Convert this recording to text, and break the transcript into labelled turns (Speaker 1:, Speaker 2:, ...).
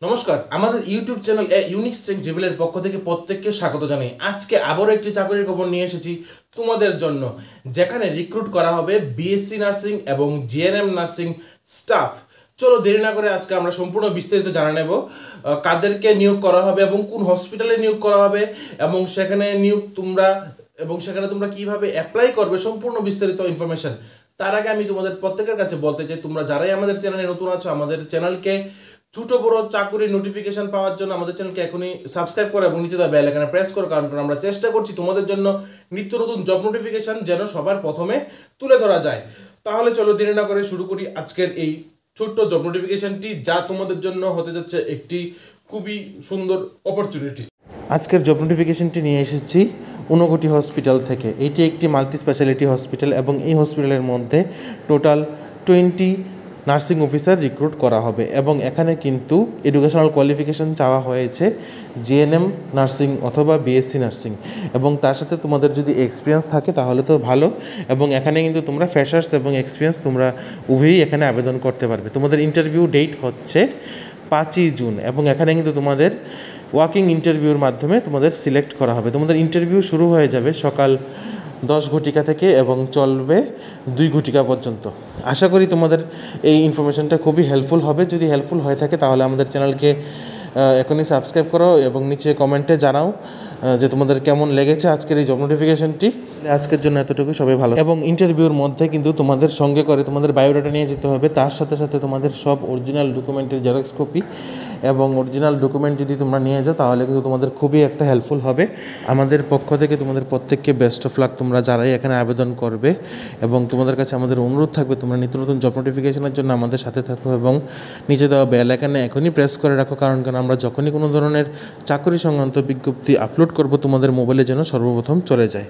Speaker 1: নমস্কার, আমাদের YouTube channel unique strength রিভিলের পক্ষ থেকে প্রত্যেককে স্বাগত জানাই। আজকে আবারও একটি চাকরির খবর নিয়ে এসেছি তোমাদের জন্য, যেখানে রিক্রুট করা হবে বিএসসি নার্সিং এবং জিএনএম নার্সিং স্টাফ। চলো দেরি না করে আজকে আমরা সম্পূর্ণ বিস্তারিত জানা নেব কাদেরকে নিয়োগ করা হবে এবং কোন হসপিটালে নিয়োগ করা হবে এবং সেখানে তোমরা কিভাবে অ্যাপ্লাই করবে, সম্পূর্ণ বিস্তারিত ইনফরমেশন। তার আগে আমি তোমাদের প্রত্যেকের কাছে বলতে চাই, তোমরা যারাই আমাদের চ্যানেলে নতুন আছো, আমাদের চ্যানেলকে ছোট বড় চাকরির নোটিফিকেশন পাওয়ার জন্য আমাদের চ্যানেলকে এখনই সাবস্ক্রাইব করো এবং নিচে বেল আইকনে প্রেস করো, কারণ আমরা চেষ্টা করছি তোমাদের জন্য নিত্য নতুন জব নোটিফিকেশন যেন সবার প্রথমে তুলে ধরা যায়। তাহলে চলো দেরি না করে শুরু করি আজকের এই ছোট্ট জব নোটিফিকেশনটি, যা তোমাদের জন্য হতে যাচ্ছে একটি খুবই সুন্দর অপরচুনিটি। আজকের জব নোটিফিকেশনটি নিয়ে এসেছি ঊনকোটি হসপিটাল থেকে। এটি একটি মাল্টি স্পেশালিটি হসপিটাল এবং এই হসপিটালের মধ্যে টোটাল 20 নার্সিং অফিসার রিক্রুট করা হবে এবং এখানে কিন্তু এডুকেশনাল কোয়ালিফিকেশন চাওয়া হয়েছে জিএনএম নার্সিং অথবা বিএসসি নার্সিং, এবং তার সাথে তোমাদের যদি এক্সপিরিয়েন্স থাকে তাহলে তো ভালো। এবং এখানে কিন্তু তোমরা ফ্রেশার্স এবং এক্সপিরিয়েন্স তোমরা উভয়ই এখানে আবেদন করতে পারবে। তোমাদের ইন্টারভিউ ডেট হচ্ছে 5ই জুন এবং এখানে কিন্তু তোমাদের ওয়াকিং ইন্টারভিউর মাধ্যমে তোমাদের সিলেক্ট করা হবে। তোমাদের ইন্টারভিউ শুরু হয়ে যাবে সকাল 10 ঘটিকা থেকে এবং চলবে 2 ঘটিকা পর্যন্ত। আশা করি তোমাদের এই ইনফরমেশনটা খুবই হেল্পফুল হবে। যদি হেল্পফুল হয়ে থাকে তাহলে আমাদের চ্যানেলকে এখনই সাবস্ক্রাইব করো এবং নিচে কমেন্টে জানাও যে তোমাদের কেমন লেগেছে আজকের এই জব নোটিফিকেশনটি। আজকের জন্য এতটুকু, সবাই ভালো। এবং ইন্টারভিউর মধ্যে কিন্তু তোমাদের সঙ্গে করে তোমাদের বায়োডাটা নিয়ে যেতে হবে, তার সাথে সাথে তোমাদের সব অরিজিনাল ডকুমেন্টের জেরক্স কপি এবং অরিজিনাল ডকুমেন্ট যদি তোমরা নিয়ে যাও তাহলে কিন্তু তোমাদের খুবই একটা হেল্পফুল হবে। আমাদের পক্ষ থেকে তোমাদের প্রত্যেককে বেস্ট অফ লাক, তোমরা যারাই এখানে আবেদন করবে। এবং তোমাদের কাছে আমাদের অনুরোধ থাকবে তোমরা নিত্য নতুন জব নোটিফিকেশনের জন্য আমাদের সাথে থাকো এবং নিচে দেওয়া বেল আইকনে এখনই প্রেস করে রাখো, কারণ আমরা যখনই কোনো ধরনের চাকরি সংক্রান্ত বিজ্ঞপ্তি আপলোড করব তোমাদের মোবাইলে যেন সর্বপ্রথম চলে যায়।